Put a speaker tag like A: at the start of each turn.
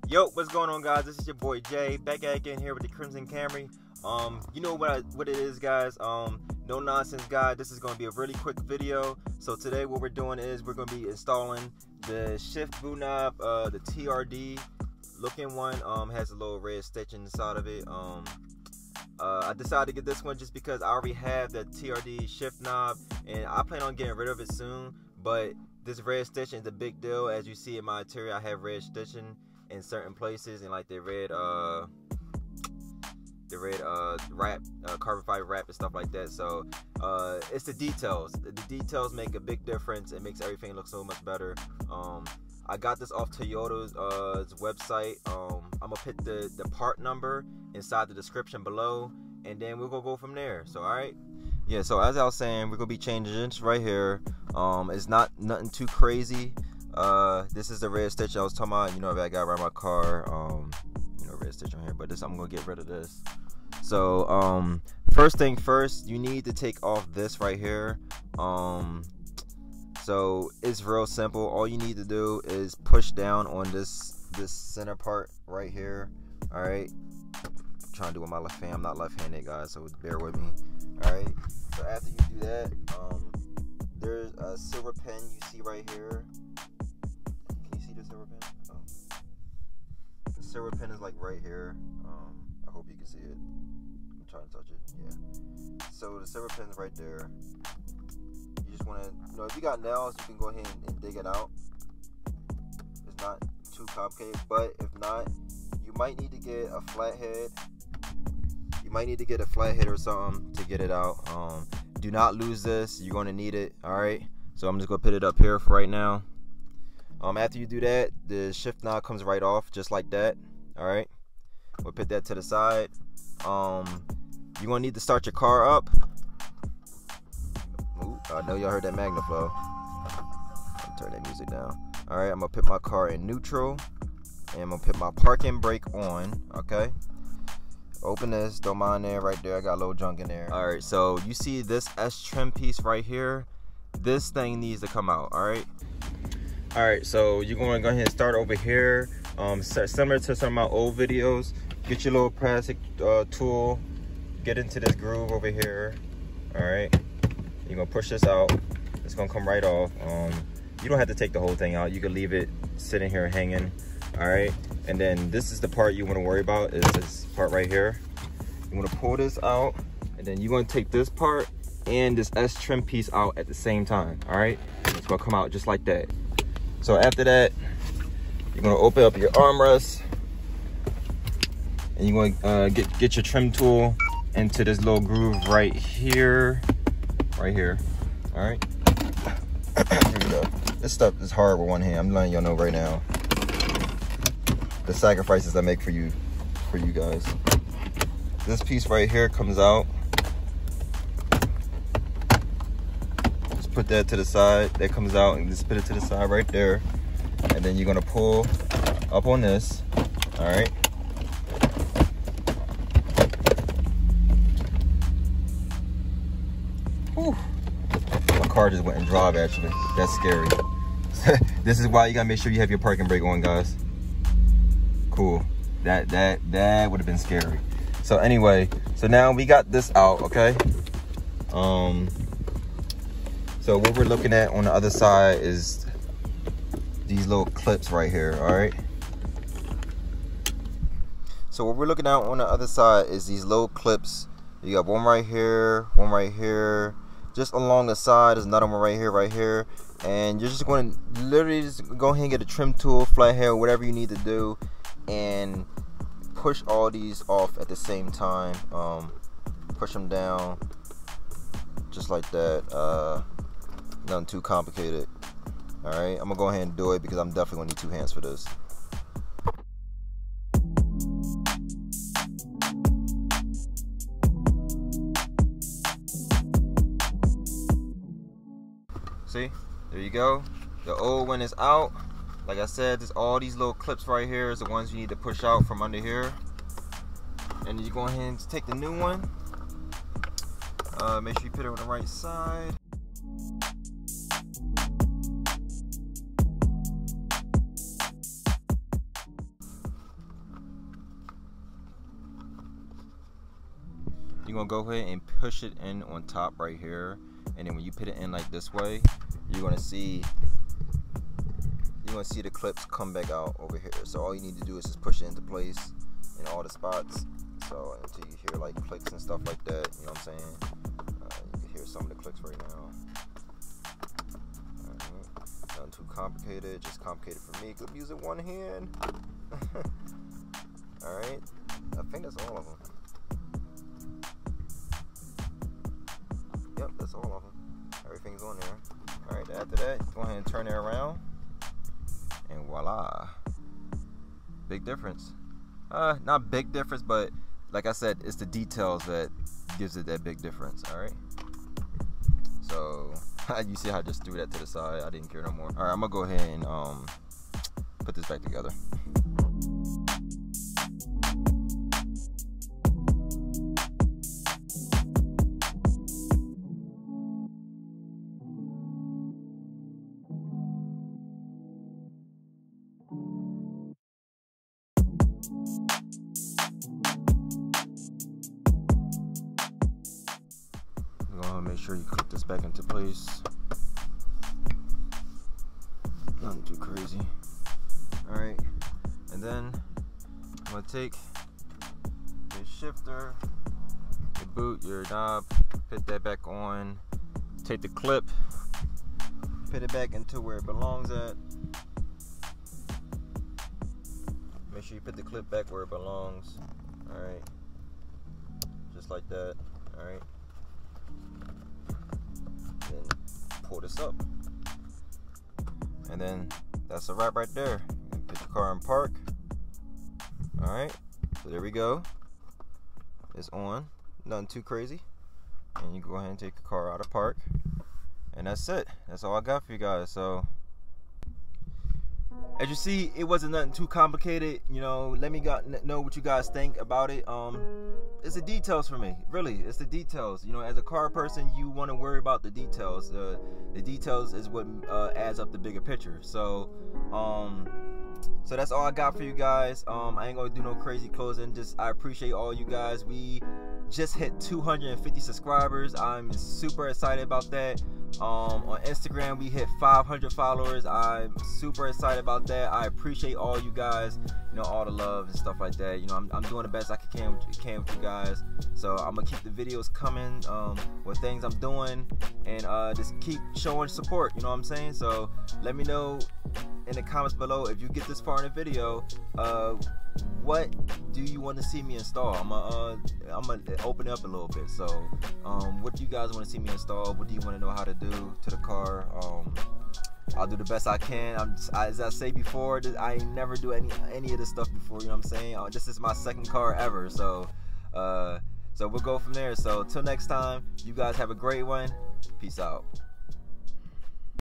A: Yo, what's going on, guys? This is your boy Jay, back again here with the Crimson Camry. You know what it is, guys. No nonsense guy. This is going to be a really quick video. So today what we're doing is we're going to be installing the shift boot knob, the TRD looking one. Has a little red stitching inside of it. I decided to get this one just because I already have the TRD shift knob and I plan on getting rid of it soon. But this red stitching is a big deal. As you see in my interior, I have red stitching in certain places, and like the red wrap, carbon fiber wrap and stuff like that. So it's the details. The details make a big difference. It makes everything look so much better. I got this off Toyota's website. I'm gonna put the part number inside the description below, and then we're gonna go from there. So alright, yeah, so as I was saying, we're gonna be changing this right here. It's nothing too crazy. This is the red stitch I was talking about. You know, I got around my car, you know, red stitch on here, but this, I'm gonna get rid of this. So first thing first, you need to take off this right here. So it's real simple. All you need to do is push down on this center part right here. All right, I'm trying to do it with my left hand. I'm not left-handed, guys, so bear with me. All right, so after you do that, there's a silver pen you see right here. The silver pen is like right here. I hope you can see it. I'm trying to touch it. Yeah. So the silver pen is right there. You just want to, you know, if you got nails, you can go ahead and dig it out. It's not too complicated, but if not, you might need to get a flathead. You might need to get a flathead or something to get it out. Do not lose this. You're going to need it. All right. So I'm just going to put it up here for right now. After you do that, the shift knob comes right off just like that. All right, we'll put that to the side. You're gonna need to start your car up. Ooh, I know y'all heard that MagnaFlow. I'll turn that music down. All right, I'm gonna put my car in neutral, and I'm gonna put my parking brake on. Okay, open this, don't mind there, right there. I got a little junk in there. All right, so you see this S trim piece right here. This thing needs to come out. All right. Alright, so you're going to go ahead and start over here. Similar to some of my old videos, get your little plastic tool, get into this groove over here. Alright, you're going to push this out. It's going to come right off. You don't have to take the whole thing out. You can leave it sitting here hanging. Alright, and then this is the part you want to worry about, is this part right here. You want to pull this out, and then you're going to take this part and this S trim piece out at the same time. Alright, it's going to come out just like that. So after that, you're gonna open up your armrest, and you're gonna get your trim tool into this little groove right here, All right. Here we go. This stuff is hard with one hand. I'm letting y'all know right now the sacrifices I make for you guys. This piece right here comes out. Put that to the side, that comes out, and just put it to the side right there, and then you're gonna pull up on this. All right, whew. My car just went in drive, actually. That's scary. This is why you gotta make sure you have your parking brake on, guys. Cool. That would have been scary. So anyway, so now we got this out. Okay, so what we're looking at on the other side is these little clips right here, all right? So what we're looking at on the other side is these little clips. You got one right here. Just along the side, there's another one right here. And you're just going to literally just go ahead and get a trim tool, flathead, whatever you need to do, and push all these off at the same time. Push them down, just like that. Nothing too complicated. All right, I'm gonna go ahead and do it because I'm definitely gonna need two hands for this. See, there you go. The old one is out. Like I said, there's all these little clips right here is the ones you need to push out from under here. And you go ahead and take the new one. Make sure you put it on the right side. gonna go ahead and push it in on top right here, and then when you put it in like this way, you're gonna see the clips come back out over here. So all you need to do is just push it into place in all the spots. So until you hear like clicks and stuff like that, you know what I'm saying? You can hear some of the clicks right now. Alright, nothing too complicated, just complicated for me. Good music, one hand. Alright, I think that's all of them. Yep, that's all of them. Everything's on there. Alright, after that, go ahead and turn it around. And voila. Big difference. Not big difference, but like I said, it's the details that gives it that big difference. Alright. So you see how I just threw that to the side. I didn't care no more. Alright, I'm gonna go ahead and put this back together. Make sure you clip this back into place. Nothing too crazy. Alright, and then I'm gonna take your shifter, your boot, your knob, put that back on, take the clip, put it back into where it belongs at. Make sure you put the clip back where it belongs. Alright, just like that. Alright. Then pull this up, and then that's a wrap right there. You put your car in park. Alright, so there we go. It's on, nothing too crazy, and you go ahead and take the car out of park, and that's it. That's all I got for you guys. So as you see, it wasn't nothing too complicated. You know, let me know what you guys think about it. It's the details for me, really. It's the details. You know, as a car person, you want to worry about the details. The details is what adds up the bigger picture. So so that's all I got for you guys. I ain't gonna do no crazy closing. Just I appreciate all you guys. We just hit 250 subscribers. I'm super excited about that. On Instagram we hit 500 followers. I'm super excited about that. I appreciate all you guys, you know, all the love and stuff like that. You know, I'm doing the best I can with you guys. So I'm gonna keep the videos coming with things I'm doing, and just keep showing support, you know what I'm saying? So let me know in the comments below, if you get this far in the video, what do you want to see me install? I'm gonna open it up a little bit. So what do you guys want to see me install? What do you want to know how to do to the car? I'll do the best I can. As I say before, I ain't never do any of this stuff before, you know what I'm saying? This is my second car ever, so so we'll go from there. So till next time, you guys have a great one. Peace out.